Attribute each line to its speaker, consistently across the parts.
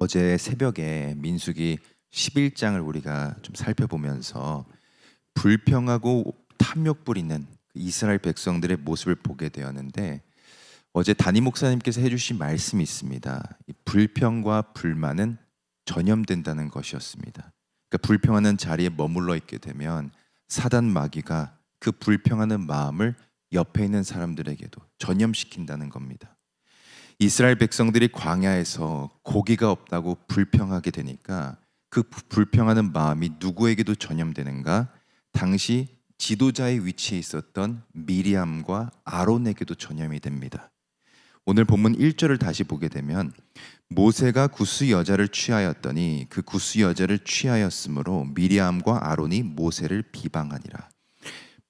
Speaker 1: 어제 새벽에 민수기 11장을 우리가 좀 살펴보면서 불평하고 탐욕 부리는 이스라엘 백성들의 모습을 보게 되었는데, 어제 담임 목사님께서 해주신 말씀이 있습니다. 이 불평과 불만은 전염된다는 것이었습니다. 그러니까 불평하는 자리에 머물러 있게 되면 사단 마귀가 그 불평하는 마음을 옆에 있는 사람들에게도 전염시킨다는 겁니다. 이스라엘 백성들이 광야에서 고기가 없다고 불평하게 되니까 그 불평하는 마음이 누구에게도 전염되는가? 당시 지도자의 위치에 있었던 미리암과 아론에게도 전염이 됩니다. 오늘 본문 1절을 다시 보게 되면 모세가 구스 여자를 취하였더니 그 구스 여자를 취하였으므로 미리암과 아론이 모세를 비방하니라.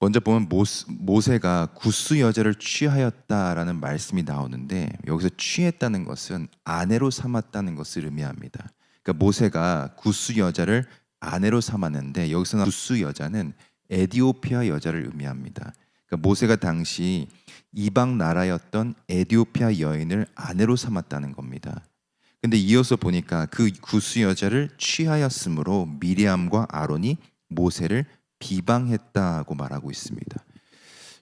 Speaker 1: 먼저 보면 모세가 구스 여자를 취하였다라는 말씀이 나오는데, 여기서 취했다는 것은 아내로 삼았다는 것을 의미합니다. 그러니까 모세가 구스 여자를 아내로 삼았는데, 여기서 구스 여자는 에디오피아 여자를 의미합니다. 그러니까 모세가 당시 이방 나라였던 에디오피아 여인을 아내로 삼았다는 겁니다. 근데 이어서 보니까 그 구스 여자를 취하였으므로 미리암과 아론이 모세를 비방했다고 말하고 있습니다.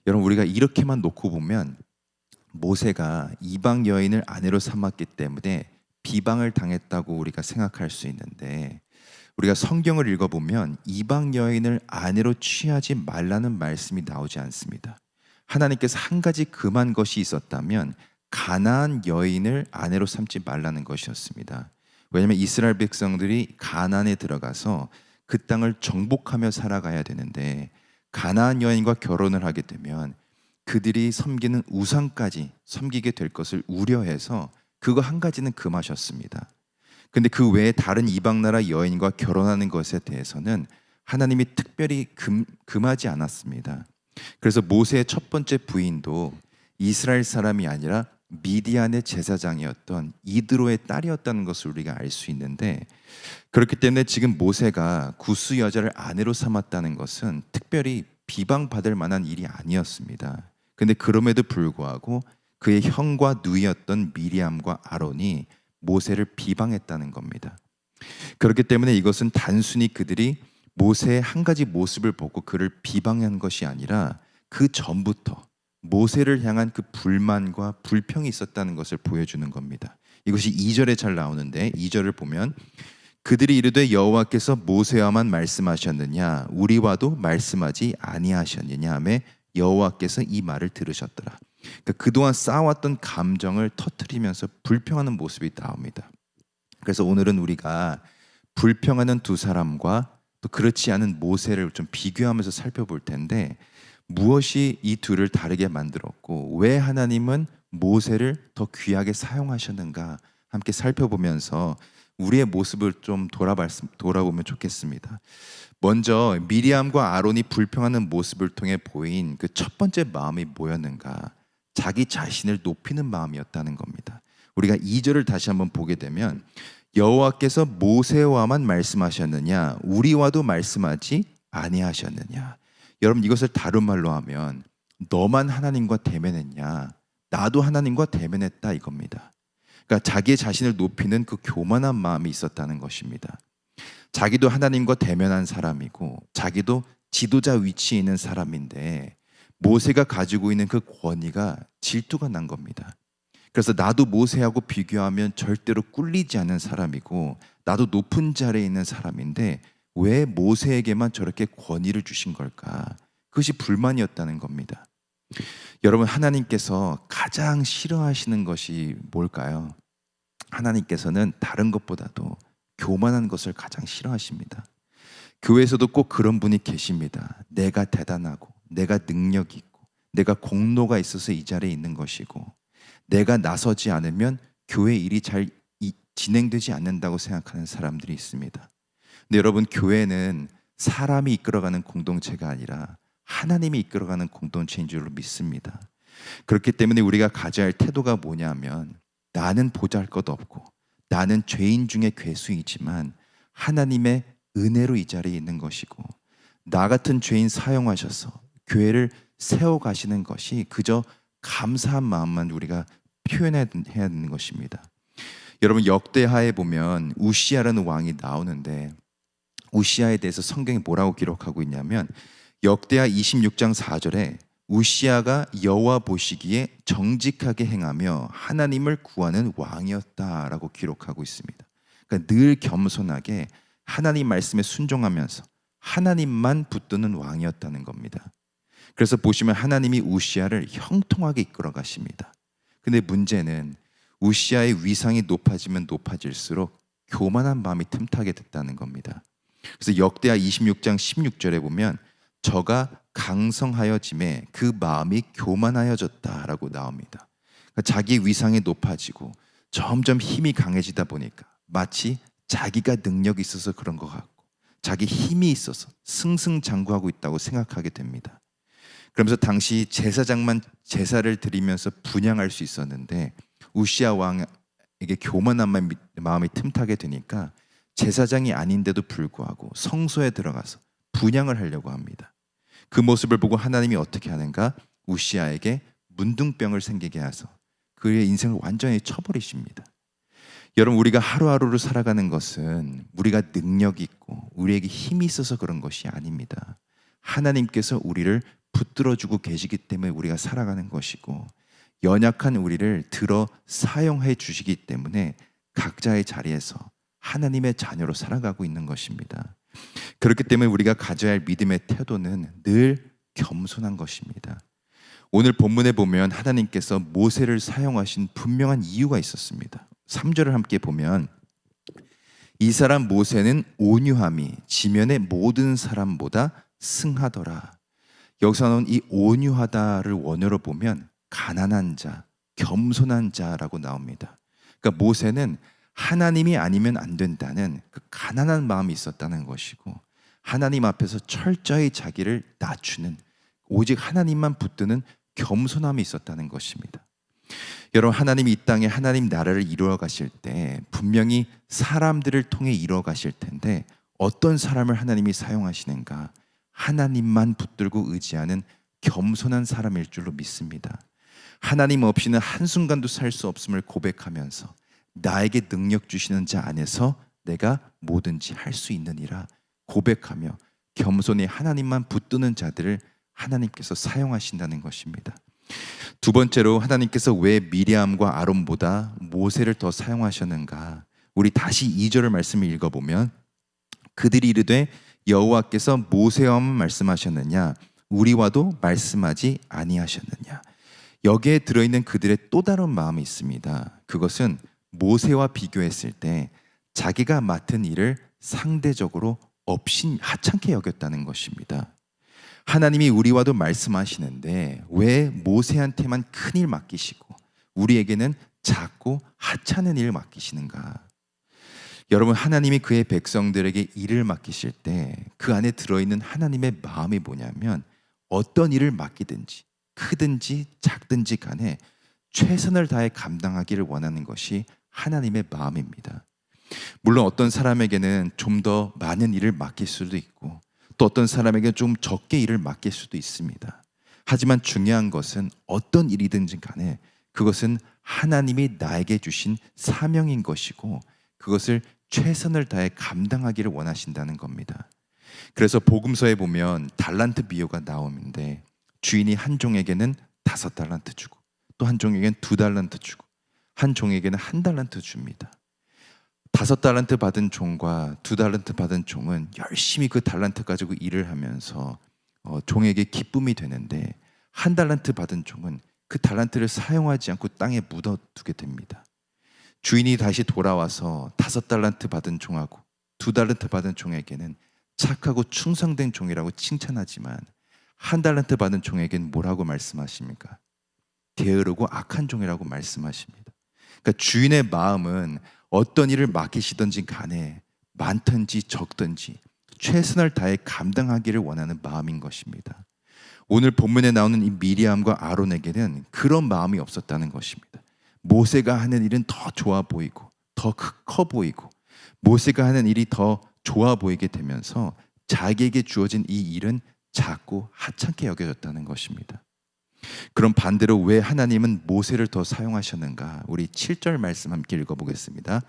Speaker 1: 여러분, 우리가 이렇게만 놓고 보면 모세가 이방 여인을 아내로 삼았기 때문에 비방을 당했다고 우리가 생각할 수 있는데, 우리가 성경을 읽어보면 이방 여인을 아내로 취하지 말라는 말씀이 나오지 않습니다. 하나님께서 한 가지 금한 것이 있었다면 가나안 여인을 아내로 삼지 말라는 것이었습니다. 왜냐하면 이스라엘 백성들이 가나안에 들어가서 그 땅을 정복하며 살아가야 되는데, 가나안 여인과 결혼을 하게 되면 그들이 섬기는 우상까지 섬기게 될 것을 우려해서 그거 한 가지는 금하셨습니다. 근데 그 외에 다른 이방 나라 여인과 결혼하는 것에 대해서는 하나님이 특별히 금하지 않았습니다. 그래서 모세의 첫 번째 부인도 이스라엘 사람이 아니라 미디안의 제사장이었던 이드로의 딸이었다는 것을 우리가 알 수 있는데, 그렇기 때문에 지금 모세가 구스 여자를 아내로 삼았다는 것은 특별히 비방받을 만한 일이 아니었습니다. 근데 그럼에도 불구하고 그의 형과 누이였던 미리암과 아론이 모세를 비방했다는 겁니다. 그렇기 때문에 이것은 단순히 그들이 모세의 한 가지 모습을 보고 그를 비방한 것이 아니라 그 전부터 모세를 향한 그 불만과 불평이 있었다는 것을 보여주는 겁니다. 이것이 2절에 잘 나오는데, 2절을 보면 그들이 이르되 여호와께서 모세와만 말씀하셨느냐 우리와도 말씀하지 아니하셨느냐 하매 여호와께서 이 말을 들으셨더라. 그러니까 그동안 쌓아왔던 감정을 터뜨리면서 불평하는 모습이 나옵니다. 그래서 오늘은 우리가 불평하는 두 사람과 또 그렇지 않은 모세를 좀 비교하면서 살펴볼 텐데, 무엇이 이 둘을 다르게 만들었고 왜 하나님은 모세를 더 귀하게 사용하셨는가 함께 살펴보면서 우리의 모습을 좀 돌아보면 좋겠습니다. 먼저 미리암과 아론이 불평하는 모습을 통해 보인 그 첫 번째 마음이 뭐였는가? 자기 자신을 높이는 마음이었다는 겁니다. 우리가 2절을 다시 한번 보게 되면 여호와께서 모세와만 말씀하셨느냐 우리와도 말씀하지 아니하셨느냐. 여러분, 이것을 다른 말로 하면 너만 하나님과 대면했냐, 나도 하나님과 대면했다 이겁니다. 그러니까 자기의 자신을 높이는 그 교만한 마음이 있었다는 것입니다. 자기도 하나님과 대면한 사람이고 자기도 지도자 위치에 있는 사람인데 모세가 가지고 있는 그 권위가 질투가 난 겁니다. 그래서 나도 모세하고 비교하면 절대로 꿀리지 않은 사람이고 나도 높은 자리에 있는 사람인데 왜 모세에게만 저렇게 권위를 주신 걸까? 그것이 불만이었다는 겁니다. 여러분, 하나님께서 가장 싫어하시는 것이 뭘까요? 하나님께서는 다른 것보다도 교만한 것을 가장 싫어하십니다. 교회에서도 꼭 그런 분이 계십니다. 내가 대단하고 내가 능력이 있고 내가 공로가 있어서 이 자리에 있는 것이고 내가 나서지 않으면 교회 일이 잘 진행되지 않는다고 생각하는 사람들이 있습니다. 근데 여러분, 교회는 사람이 이끌어가는 공동체가 아니라 하나님이 이끌어가는 공동체인 줄로 믿습니다. 그렇기 때문에 우리가 가져야 할 태도가 뭐냐면, 나는 보잘것 없고 나는 죄인 중에 괴수이지만 하나님의 은혜로 이 자리에 있는 것이고 나 같은 죄인 사용하셔서 교회를 세워가시는 것이 그저 감사한 마음만 우리가 표현해야 되는 것입니다. 여러분 역대하에 보면 우시아라는 왕이 나오는데 우시아에 대해서 성경이 뭐라고 기록하고 있냐면 역대하 26장 4절에 우시아가 여호와 보시기에 정직하게 행하며 하나님을 구하는 왕이었다라고 기록하고 있습니다. 그러니까 늘 겸손하게 하나님 말씀에 순종하면서 하나님만 붙드는 왕이었다는 겁니다. 그래서 보시면 하나님이 우시아를 형통하게 이끌어 가십니다. 근데 문제는 우시아의 위상이 높아지면 높아질수록 교만한 마음이 틈타게 됐다는 겁니다. 그래서 역대하 26장 16절에 보면 저가 강성하여짐에 그 마음이 교만하여졌다라고 나옵니다. 그러니까 자기 위상이 높아지고 점점 힘이 강해지다 보니까 마치 자기가 능력이 있어서 그런 것 같고 자기 힘이 있어서 승승장구하고 있다고 생각하게 됩니다. 그러면서 당시 제사장만 제사를 드리면서 분향할 수 있었는데 우시아 왕에게 교만한 마음이 틈타게 되니까 제사장이 아닌데도 불구하고 성소에 들어가서 분향을 하려고 합니다. 그 모습을 보고 하나님이 어떻게 하는가? 우시아에게 문둥병을 생기게 해서 그의 인생을 완전히 쳐버리십니다. 여러분 우리가 하루하루를 살아가는 것은 우리가 능력이 있고 우리에게 힘이 있어서 그런 것이 아닙니다. 하나님께서 우리를 붙들어주고 계시기 때문에 우리가 살아가는 것이고 연약한 우리를 들어 사용해 주시기 때문에 각자의 자리에서 하나님의 자녀로 살아가고 있는 것입니다. 그렇기 때문에 우리가 가져야 할 믿음의 태도는 늘 겸손한 것입니다. 오늘 본문에 보면 하나님께서 모세를 사용하신 분명한 이유가 있었습니다. 3절을 함께 보면 이 사람 모세는 온유함이 지면의 모든 사람보다 승하더라. 여기서 나온 이 온유하다를 원어로 보면 가난한 자, 겸손한 자라고 나옵니다. 그러니까 모세는 하나님이 아니면 안 된다는 그 가난한 마음이 있었다는 것이고 하나님 앞에서 철저히 자기를 낮추는 오직 하나님만 붙드는 겸손함이 있었다는 것입니다. 여러분 하나님이 이 땅에 하나님 나라를 이루어 가실 때 분명히 사람들을 통해 이루어 가실 텐데 어떤 사람을 하나님이 사용하시는가? 하나님만 붙들고 의지하는 겸손한 사람일 줄로 믿습니다. 하나님 없이는 한순간도 살 수 없음을 고백하면서 나에게 능력 주시는 자 안에서 내가 뭐든지 할 수 있느니라 고백하며 겸손히 하나님만 붙드는 자들을 하나님께서 사용하신다는 것입니다. 두 번째로 하나님께서 왜 미리암과 아론보다 모세를 더 사용하셨는가? 우리 다시 2절의 말씀을 읽어보면 그들이 이르되 여호와께서 모세와만 말씀하셨느냐 우리와도 말씀하지 아니하셨느냐. 여기에 들어있는 그들의 또 다른 마음이 있습니다. 그것은 모세와 비교했을 때 자기가 맡은 일을 상대적으로 하찮게 여겼다는 것입니다. 하나님이 우리와도 말씀하시는데 왜 모세한테만 큰일 맡기시고 우리에게는 작고 하찮은 일을 맡기시는가? 여러분 하나님이 그의 백성들에게 일을 맡기실 때 그 안에 들어있는 하나님의 마음이 뭐냐면 어떤 일을 맡기든지 크든지 작든지 간에 최선을 다해 감당하기를 원하는 것이 하나님의 마음입니다. 물론 어떤 사람에게는 좀 더 많은 일을 맡길 수도 있고 또 어떤 사람에게 좀 적게 일을 맡길 수도 있습니다. 하지만 중요한 것은 어떤 일이든지 간에 그것은 하나님이 나에게 주신 사명인 것이고 그것을 최선을 다해 감당하기를 원하신다는 겁니다. 그래서 복음서에 보면 달란트 비유가 나오는데 주인이 한 종에게는 5달란트 주고 또 한 종에게는 2달란트 주고 한 종에게는 1달란트 줍니다. 5달란트 받은 종과 2달란트 받은 종은 열심히 그 달란트 가지고 일을 하면서 종에게 기쁨이 되는데 1달란트 받은 종은 그 달란트를 사용하지 않고 땅에 묻어두게 됩니다. 주인이 다시 돌아와서 5달란트 받은 종하고 2달란트 받은 종에게는 착하고 충성된 종이라고 칭찬하지만 1달란트 받은 종에게는 뭐라고 말씀하십니까? 게으르고 악한 종이라고 말씀하십니다. 그러니까 주인의 마음은 어떤 일을 맡기시든지 간에 많든지 적든지 최선을 다해 감당하기를 원하는 마음인 것입니다. 오늘 본문에 나오는 이 미리암과 아론에게는 그런 마음이 없었다는 것입니다. 모세가 하는 일은 더 좋아 보이고 더 커 보이고 모세가 하는 일이 더 좋아 보이게 되면서 자기에게 주어진 이 일은 작고 하찮게 여겨졌다는 것입니다. 그럼 반대로 왜 하나님은 모세를 더 사용하셨는가? 우리 7절 말씀 함께 읽어보겠습니다.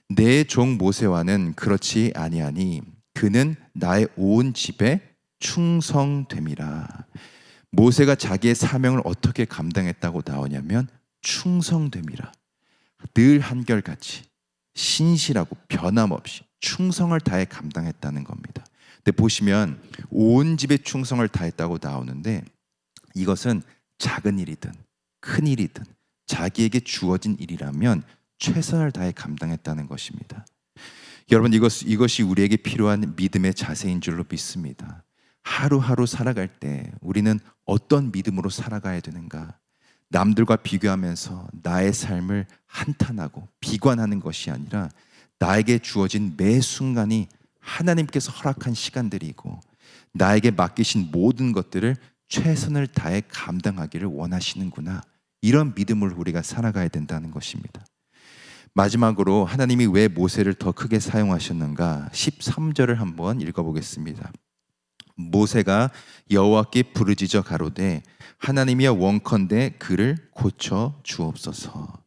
Speaker 1: 내 종 모세와는 그렇지 아니하니 그는 나의 온 집에 충성됨이라. 모세가 자기의 사명을 어떻게 감당했다고 나오냐면 충성됨이라. 늘 한결같이 신실하고 변함없이 충성을 다해 감당했다는 겁니다. 근데 보시면 온 집에 충성을 다했다고 나오는데 이것은 작은 일이든 큰 일이든 자기에게 주어진 일이라면 최선을 다해 감당했다는 것입니다. 여러분, 이것이 우리에게 필요한 믿음의 자세인 줄로 믿습니다. 하루하루 살아갈 때 우리는 어떤 믿음으로 살아가야 되는가? 남들과 비교하면서 나의 삶을 한탄하고 비관하는 것이 아니라 나에게 주어진 매 순간이 하나님께서 허락한 시간들이고 나에게 맡기신 모든 것들을 최선을 다해 감당하기를 원하시는구나. 이런 믿음을 우리가 살아가야 된다는 것입니다. 마지막으로 하나님이 왜 모세를 더 크게 사용하셨는가? 13절을 한번 읽어보겠습니다. 모세가 여호와께 부르짖어 가로되 하나님이여 원컨대 그를 고쳐 주옵소서.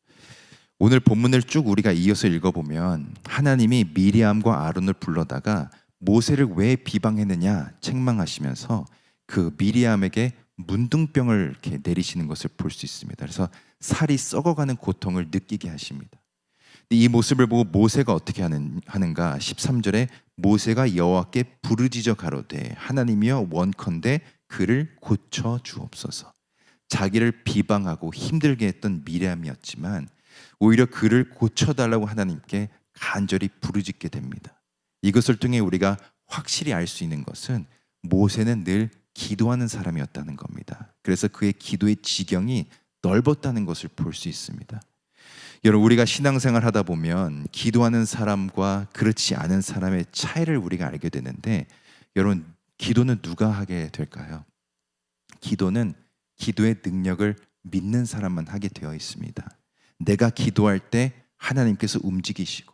Speaker 1: 오늘 본문을 쭉 우리가 이어서 읽어보면 하나님이 미리암과 아론을 불러다가 모세를 왜 비방했느냐 책망하시면서 그 미리암에게 문둥병을 이렇게 내리시는 것을 볼 수 있습니다. 그래서 살이 썩어가는 고통을 느끼게 하십니다. 이 모습을 보고 모세가 어떻게 하는가? 13절에 모세가 여호와께 부르짖어 가로되 하나님이여 원컨대 그를 고쳐 주옵소서. 자기를 비방하고 힘들게 했던 미리암이었지만 오히려 그를 고쳐달라고 하나님께 간절히 부르짖게 됩니다. 이것을 통해 우리가 확실히 알 수 있는 것은 모세는 늘 기도하는 사람이었다는 겁니다. 그래서 그의 기도의 지경이 넓었다는 것을 볼 수 있습니다. 여러분, 우리가 신앙생활 하다 보면 기도하는 사람과 그렇지 않은 사람의 차이를 우리가 알게 되는데, 여러분, 기도는 누가 하게 될까요? 기도는 기도의 능력을 믿는 사람만 하게 되어 있습니다. 내가 기도할 때 하나님께서 움직이시고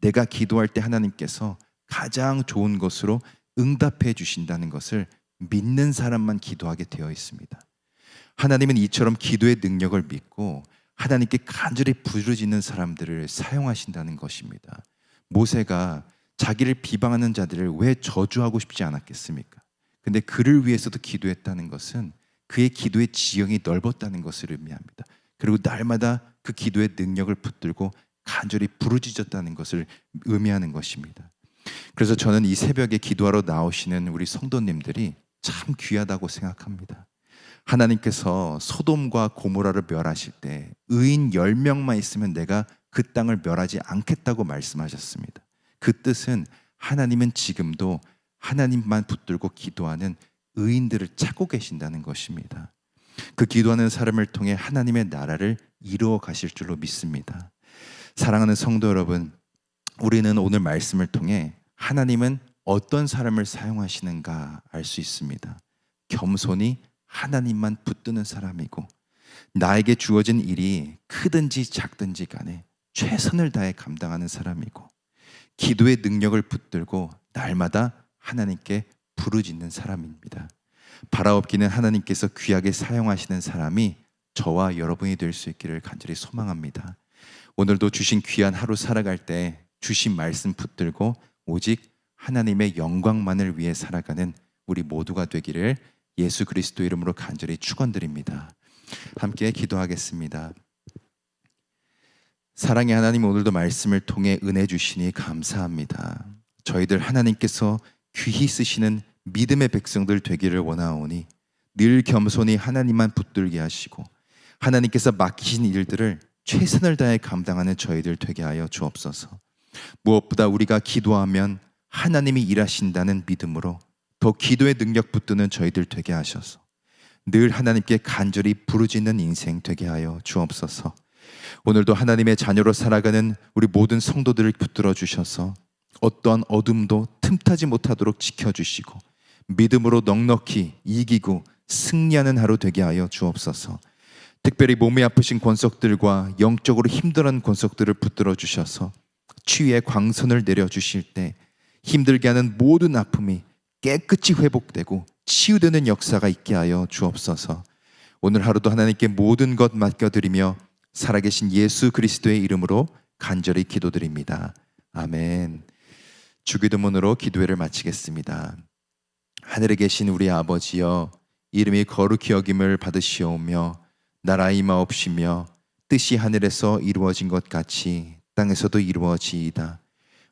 Speaker 1: 내가 기도할 때 하나님께서 가장 좋은 것으로 응답해 주신다는 것을 믿는 사람만 기도하게 되어 있습니다. 하나님은 이처럼 기도의 능력을 믿고 하나님께 간절히 부르짖는 사람들을 사용하신다는 것입니다. 모세가 자기를 비방하는 자들을 왜 저주하고 싶지 않았겠습니까? 근데 그를 위해서도 기도했다는 것은 그의 기도의 지형이 넓었다는 것을 의미합니다. 그리고 날마다 그 기도의 능력을 붙들고 간절히 부르짖었다는 것을 의미하는 것입니다. 그래서 저는 이 새벽에 기도하러 나오시는 우리 성도님들이 참 귀하다고 생각합니다. 하나님께서 소돔과 고모라를 멸하실 때 의인 10명만 있으면 내가 그 땅을 멸하지 않겠다고 말씀하셨습니다. 그 뜻은 하나님은 지금도 하나님만 붙들고 기도하는 의인들을 찾고 계신다는 것입니다. 그 기도하는 사람을 통해 하나님의 나라를 이루어 가실 줄로 믿습니다. 사랑하는 성도 여러분, 우리는 오늘 말씀을 통해 하나님은 어떤 사람을 사용하시는가 알 수 있습니다. 겸손히 하나님만 붙드는 사람이고 나에게 주어진 일이 크든지 작든지 간에 최선을 다해 감당하는 사람이고 기도의 능력을 붙들고 날마다 하나님께 부르짖는 사람입니다. 바라옵기는 하나님께서 귀하게 사용하시는 사람이 저와 여러분이 될 수 있기를 간절히 소망합니다. 오늘도 주신 귀한 하루 살아갈 때 주신 말씀 붙들고 오직 하나님의 영광만을 위해 살아가는 우리 모두가 되기를 예수 그리스도 이름으로 간절히 축원드립니다. 함께 기도하겠습니다. 사랑의 하나님, 오늘도 말씀을 통해 은혜 주시니 감사합니다. 저희들 하나님께서 귀히 쓰시는 믿음의 백성들 되기를 원하오니 늘 겸손히 하나님만 붙들게 하시고 하나님께서 맡기신 일들을 최선을 다해 감당하는 저희들 되게 하여 주옵소서. 무엇보다 우리가 기도하면 하나님이 일하신다는 믿음으로 더 기도의 능력 붙드는 저희들 되게 하셔서 늘 하나님께 간절히 부르짖는 인생 되게 하여 주옵소서. 오늘도 하나님의 자녀로 살아가는 우리 모든 성도들을 붙들어 주셔서 어떠한 어둠도 틈타지 못하도록 지켜주시고 믿음으로 넉넉히 이기고 승리하는 하루 되게 하여 주옵소서. 특별히 몸이 아프신 권속들과 영적으로 힘들어하는 권속들을 붙들어 주셔서 치유의 광선을 내려주실 때 힘들게 하는 모든 아픔이 깨끗이 회복되고 치유되는 역사가 있게 하여 주옵소서. 오늘 하루도 하나님께 모든 것 맡겨드리며 살아계신 예수 그리스도의 이름으로 간절히 기도드립니다. 아멘. 주기도문으로 기도회를 마치겠습니다. 하늘에 계신 우리 아버지여, 이름이 거룩히 여김을 받으시오며 나라 임하옵시며 뜻이 하늘에서 이루어진 것 같이 땅에서도 이루어지이다.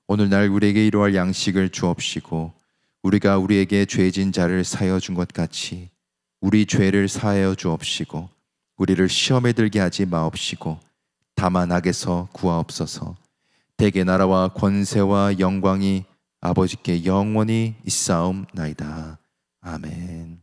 Speaker 1: 오늘날 우리에게 이루어할 양식을 주옵시고 우리가 우리에게 죄진 자를 사하여 준 것 같이 우리 죄를 사하여 주옵시고 우리를 시험에 들게 하지 마옵시고 다만 악에서 구하옵소서. 대개 나라와 권세와 영광이 아버지께 영원히 있사옵나이다. 아멘.